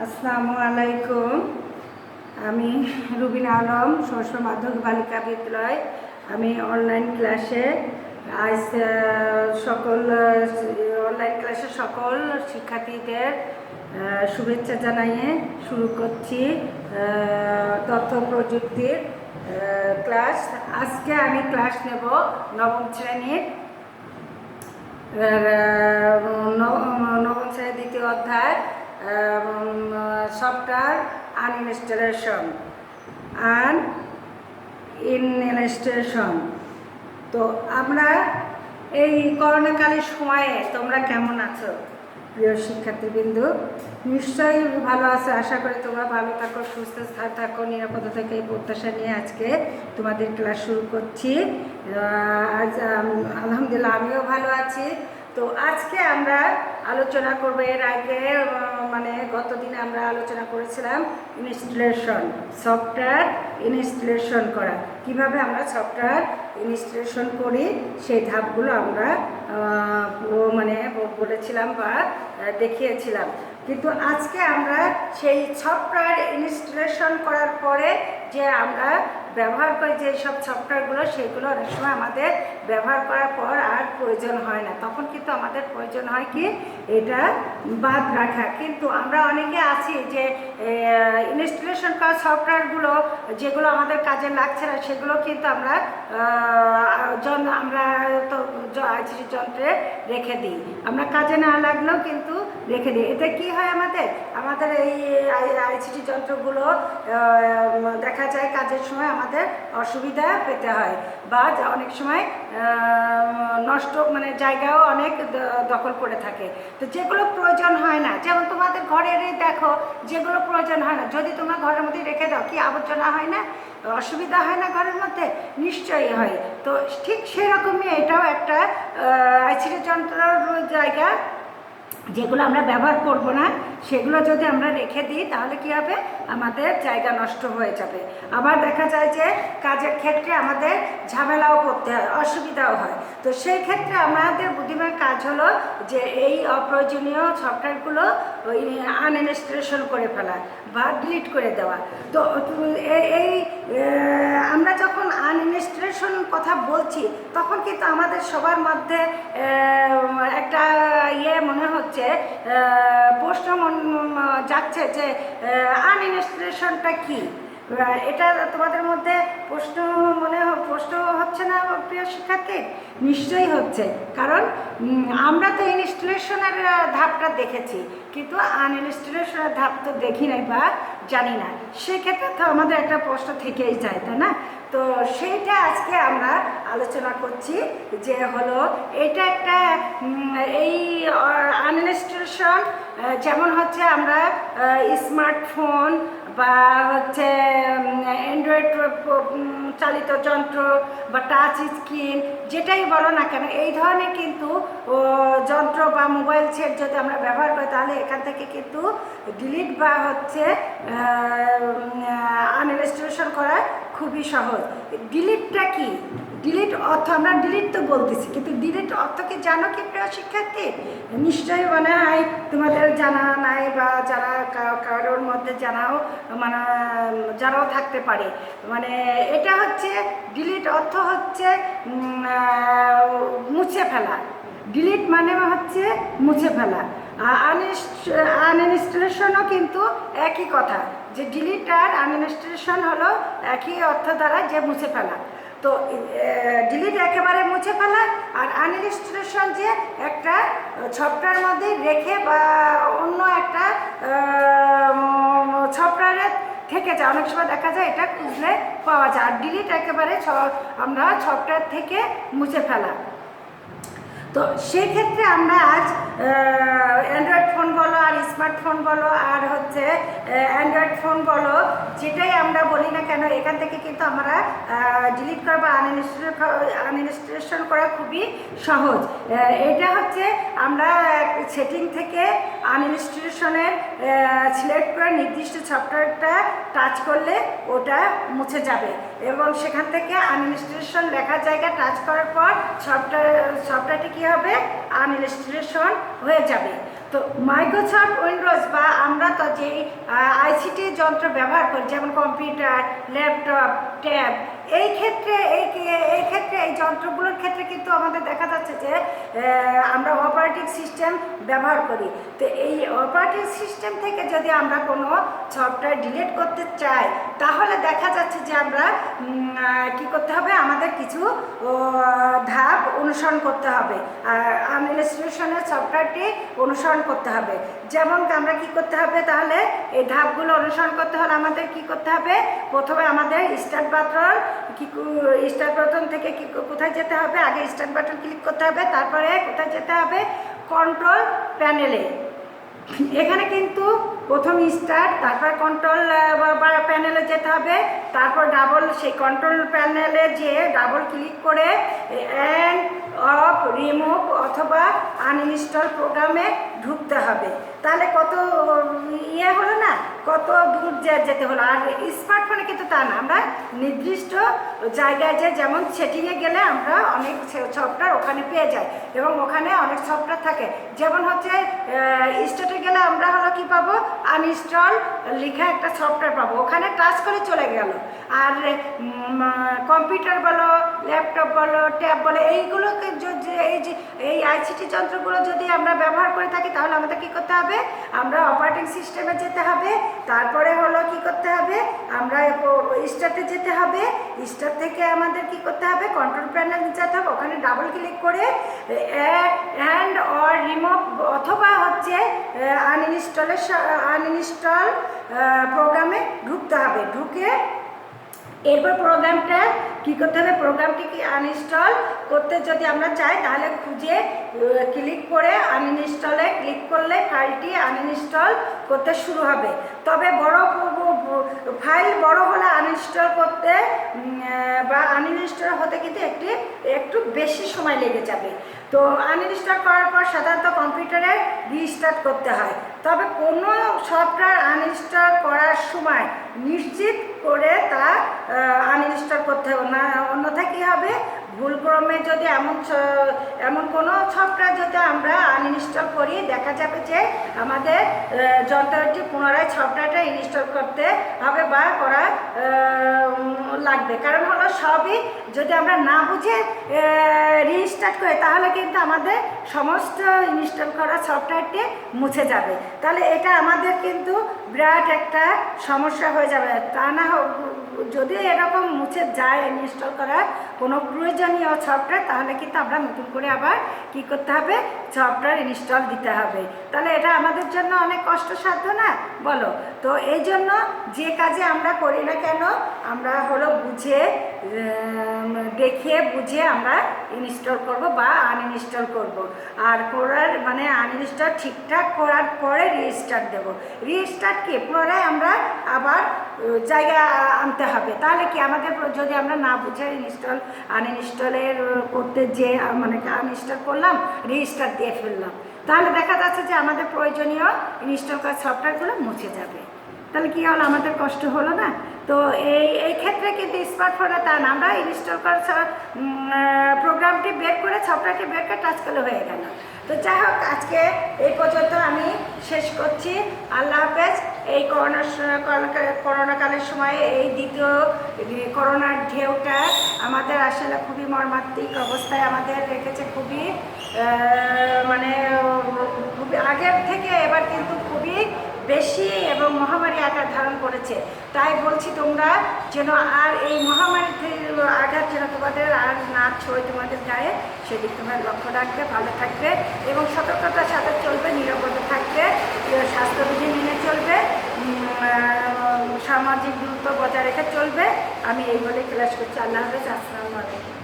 আসসালামু আলাইকুম। আমি রুবিনা আলম, ষষ্ঠ মাধ্যমিক বালিকা বিদ্যালয়। আমি অনলাইন ক্লাসে আজ অনলাইন ক্লাসে সকল শিক্ষার্থীদের শুভেচ্ছা জানিয়ে শুরু করছি তথ্য প্রযুক্তির ক্লাস। আজকে আমি ক্লাস নেব নবম শ্রেণীর দ্বিতীয় অধ্যায় সফটওয়্যার ইনস্টলেশন। তো আমরা এই করোনাকালীন সময়ে তোমরা কেমন আছো প্রিয় শিক্ষার্থীবৃন্দ? নিশ্চয়ই ভালো আছো। আশা করি তোমরা ভালো থাকো, সুস্থ থাকো, নিরাপদ থাকো, এই প্রত্যাশা নিয়ে আজকে তোমাদের ক্লাস শুরু করছি। আজ আলহামদুলিল্লাহ আমিও ভালো আছি। তো আজকে আমরা আলোচনা করব, এর আগে গত দিনে আমরা আলোচনা করেছিলাম সফটওয়্যার ইনস্টলেশন করা, কিভাবে আমরা সফটওয়্যার ইনস্টলেশন করি সেই ধাপগুলো আমরা বলেছিলাম বা দেখিয়েছিলাম। কিন্তু আজকে আমরা সেই সফটওয়্যার ইনস্টলেশন করার পরে যে আমরা ব্যবহার করি যে সব সফটওয়্যারগুলো, সেগুলো অনেক সময় আমাদের ব্যবহার করার পর আর প্রয়োজন হয় না। তখন কিন্তু আমাদের প্রয়োজন হয় কি এটা বাদ রাখা। কিন্তু আমরা অনেকে আছি যে ইনস্টলেশন করা সফটওয়্যারগুলো যেগুলো আমাদের কাজে লাগছে না, সেগুলো কিন্তু আমরা তো আইসিটি যন্ত্রে রেখে দিই। আমরা কাজে না লাগলেও কিন্তু রেখে দিই। এটা কি হয়, আমাদের এই আইসিটি যন্ত্রগুলো দেখা যায় কাজের সময় আমাদের অসুবিধা পেতে হয়, বা অনেক সময় নষ্ট জায়গাও অনেক দখল করে থাকে। তো যেগুলো প্রয়োজন হয় না, যেমন তোমাদের ঘরেরই দেখো, যেগুলো প্রয়োজন হয় না যদি তোমরা ঘরের মধ্যে রেখে দাও, কি আবর্জনা হয় না, অসুবিধা হয় না ঘরের মধ্যে? নিশ্চয়ই হয়। তো ঠিক সেরকমই এটাও একটা আইসিটি যন্ত্রের জায়গা, যেগুলো আমরা ব্যবহার করব না সেগুলো যদি আমরা রেখে দিই তাহলে কি হবে, আমাদের জায়গা নষ্ট হয়ে যাবে। আবার দেখা যায় যে কাজের ক্ষেত্রে আমাদের ঝামেলাও করতে হয়, অসুবিধাও হয়। তো সেই ক্ষেত্রে আমাদের বুদ্ধিমান কাজ হলো যে এই অপ্রয়োজনীয় সফটওয়্যারগুলো আনইনস্টলেশন করে ফেলা বা ডিলিট করে দেওয়া। তো এই আমরা যখন আনইনস্টলেশন কথা বলছি তখন কিন্তু আমাদের সবার মধ্যে একটা মনে হচ্ছে, প্রশ্ন যাচ্ছে যে আনইনস্টলেশনটা কি। এটা তোমাদের মধ্যে প্রশ্ন হচ্ছে না প্রিয় শিক্ষার্থী? নিশ্চয়ই হচ্ছে, কারণ আমরা তো ইনস্টলেশনের ধাপটা দেখেছি, কিন্তু আনইনস্টলেশনের ধাপ তো দেখি নাই বা জানি না। সেক্ষেত্রে তো আমাদের একটা প্রশ্ন থেকেই যায়, তাই না? তো সেইটা আজকে আমরা আলোচনা করছি যে হলো এটা একটা এই আনইনস্টলেশন, যেমন হচ্ছে আমরা স্মার্টফোন বা হচ্ছে অ্যান্ড্রয়েড চালিত যন্ত্র বা টাচ স্ক্রিন যেটাই বলো না কেন, এই ধরনের কিন্তু যন্ত্র বা মোবাইল সেট যদি আমরা ব্যবহার করি তাহলে এখান থেকে কিন্তু ডিলিট বা হচ্ছে আনইনস্টলেশন করা খুবই সহজ। ডিলিটটা কি? ডিলিট অর্থ আমরা ডিলিট তো বলতেছি, কিন্তু ডিলিট অর্থ কি জানো কি প্রিয় শিক্ষার্থী? নিশ্চয়ই মনে হয় তোমাদের জানা নাই, বা যারা কারোর মধ্যে জানাও থাকতে পারে। এটা হচ্ছে ডিলিট অর্থ হচ্ছে মুছে ফেলা। ডিলিট মানে হচ্ছে মুছে ফেলা। আনইনস্টলেশনও কিন্তু একই কথা, যে ডিলিট আর আনইনস্টলেশন হলো একই অর্থ দ্বারা, যে মুছে ফেলা। তো ডিলিট একেবারে মুছে ফেলা, আর আনইনস্টলেশন যে একটা সফটওয়্যার মধ্যে রেখে বা অন্য একটা সফটওয়্যারের থেকে যায়। অনেক সময় দেখা যায় এটা খুঁজলে পাওয়া যায়। আর ডিলিট একেবারে আমরা সফটওয়্যার থেকে মুছে ফেলা। তো সেই ক্ষেত্রে আমরা আজ অ্যান্ড্রয়েড ফোন বলো আর স্মার্টফোন বলো আর হচ্ছে অ্যান্ড্রয়েড ফোন বলো, যেটাই আমরা বলি না কেন, এখান থেকে কিন্তু আমরা ডিলিট করা বা আনইনস্টলেশন করা খুবই সহজ। এটা হচ্ছে আমরা সেটিং থেকে আনইনস্টলেশনের সিলেক্ট করে নির্দিষ্ট সফটওয়্যারটা টাচ করলে ওটা মুছে যাবে এবং সেখান থেকে আনইনস্টলেশন লেখার জায়গা টাচ করার পর সফটওয়্যারটি কী হবে, আনইনস্টলেশন হয়ে যাবে। তো মাইক্রোসফট উইন্ডোজ বা আমরা তো যেই আইসিটি যন্ত্র ব্যবহার করি, যেমন কম্পিউটার, ল্যাপটপ, ট্যাব, এই ক্ষেত্রে এই যন্ত্রগুলোর ক্ষেত্রে কিন্তু আমাদের দেখা যাচ্ছে যে আমরা অপারেটিং সিস্টেম ব্যবহার করি। তো এই অপারেটিং সিস্টেম থেকে যদি আমরা কোনো সফটওয়্যার ডিলিট করতে চাই তাহলে দেখা যাচ্ছে যে আমরা কি করতে হবে, আমাদের কিছু ধাপ অনুসরণ করতে হবে, আনইনস্টলেশনের সফটওয়্যারটি অনুসরণ করতে হবে। যেমন আমরা কি করতে হবে, তাহলে এই ধাপগুলো অনুসরণ করতে হলে আমাদের কি করতে হবে, প্রথমে আমাদের স্টার্ট বাটন থেকে কোথায় যেতে হবে, আগে স্টার্ট বাটন ক্লিক করতে হবে, তারপরে কোথায় যেতে হবে, কন্ট্রোল প্যানেলে। এখানে কিন্তু প্রথম স্টার্ট, তারপর কন্ট্রোল প্যানেলে যেতে হবে, তারপর সেই কন্ট্রোল প্যানেলে যে ডাবল ক্লিক করে অ্যান্ড অফ, রিমুভ অথবা আনইনস্টল প্রোগ্রামে ঢুকতে হবে। তাহলে কত হলো না, কত দূর যেতে হলো। আর স্মার্টফোনে কিন্তু তা না, আমরা নির্দিষ্ট জায়গায় যেমন সেটিংয়ে গেলে আমরা অনেক সফটওয়্যার ওখানে পেয়ে যাই এবং ওখানে অনেক সফটওয়্যার থাকে। যেমন হচ্ছে স্টার্টে গেলে আমরা হলো কি পাবো, আনইনস্টল লেখা একটা সফটওয়্যার পাবো, ওখানে টাচ করে চলে গেল। আর কম্পিউটার বলো, ল্যাপটপ বলো, ট্যাব বলো, এইগুলোকে এই আইসিটি যন্ত্রগুলো যদি আমরা ব্যবহার করে থাকি তাহলে আমাদের কী করতে হবে, আমরা অপারেটিং সিস্টেমে যেতে হবে, তারপরে হলো কি করতে হবে, আমরা স্টার্টে যেতে হবে, স্টার্ট থেকে আমাদের কি করতে হবে, কন্ট্রোল প্যানেলে যেতে হবে, ওখানে ডাবল ক্লিক করে অ্যান্ড অর রিমুভ অথবা হচ্ছে আনইনস্টল প্রোগ্রামে ঢুকতে হবে। ঢুকে এরপর প্রোগ্রামটা কী করতে হবে, প্রোগ্রামটি কি আনইনস্টল করতে যদি আমরা চাই তাহলে খুঁজে ক্লিক করে আনইনস্টলে ক্লিক করলে ফাইলটি আনইনস্টল করতে শুরু হবে। তবে ফাইল বড় হলে আনইনস্টল করতে বা আনইনস্টল হতে কিন্তু একটু বেশি সময় লেগে যাবে। তো আনইনস্টল করার পর সাধারণত কম্পিউটারে রিস্টার্ট করতে হয়। তবে কোনো সফটওয়্যার আনইনস্টল করার সময় নিশ্চিত করে তা আনইনস্টল করতে হবে না, অন্যথায় কী হবে, ভুলক্রমে যদি এমন কোনো সফটওয়্যার যদি আমরা আনইনস্টল করি দেখা যাবে যে আমাদের যন্ত্রটি পুনরায় সফটওয়্যারটা ইনস্টল করতে হবে বা করা লাগবে। কারণ হলো সবই যদি আমরা না বুঝে রিস্টার্ট করি তাহলে কিন্তু আমাদের সমস্ত ইনস্টল করা সফটওয়্যারটি মুছে যাবে। তাহলে এটা আমাদের কিন্তু বিরাট একটা সমস্যা হয়ে যাবে। তা না যদি এরকম মুছে যায় ইনস্টল করার কোনো প্রয়োজনীয় সফটওয়্যার তাহলে কিন্তু আমরা নতুন করে আবার কি করতে হবে, সফটওয়্যার ইনস্টল দিতে হবে। তাহলে এটা আমাদের জন্য অনেক কষ্টসাধ্য না, বলো? তো এই জন্য যে কাজে আমরা করি না কেন আমরা হলো দেখে বুঝে আমরা ইনস্টল করব বা আনইনস্টল করব। আর আনইনস্টল ঠিকঠাক করার পরে রিস্টার্ট দেব। রিস্টার্ট কি পুনরায় আমরা আবার জায়গা আনতে হবে। তাহলে কি আমাদের যদি আমরা না বুঝে আনইনস্টলের করতে আনইনস্টল করলাম, রিস্টার্ট দিয়ে ফেললাম, তাহলে দেখা যাচ্ছে যে আমাদের প্রয়োজনীয় ইনস্টল করা সফটওয়্যারগুলো মুছে যাবে। তাহলে কী হলো, আমাদের কষ্ট হলো না? তো এই ক্ষেত্রে কিন্তু স্মার্টফোনে তা না, আমরা ইনস্টল করা প্রোগ্রামটি বের করে সফটওয়্যারটি বের করে টাচ করলে হয়ে গেল। তো যাই হোক, আজকে এই পর্যন্ত আমি শেষ করছি। আল্লাহ হাফেজ। এই করোনাকালের সময়ে এই দ্বিতীয় করোনার ঢেউটা আমাদের আসলে খুবই মর্মান্তিক অবস্থায় আমাদের রেখেছে, খুবই খুবই আগের থেকে এবার কিন্তু খুবই বেশি এবং মহামারী আকার ধারণ করেছে। তাই বলছি তোমরা যেন আর এই মহামারীর আঘাত যেন তোমাদের আর না ছড়ে তোমাদের গায়ে, সেদিক তোমরা লক্ষ্য রাখবে, ভালো থাকবে এবং সতর্কতার সাথে চলবে, নিরাপদ থাকবে, স্বাস্থ্যবিধি মেনে চলবে, সামাজিক দূরত্ব বজায় রেখে চলবে। আমি এই বলে ক্লাস করছি। আল্লাহ হাফেজ। আসসালামু আলাইকুম।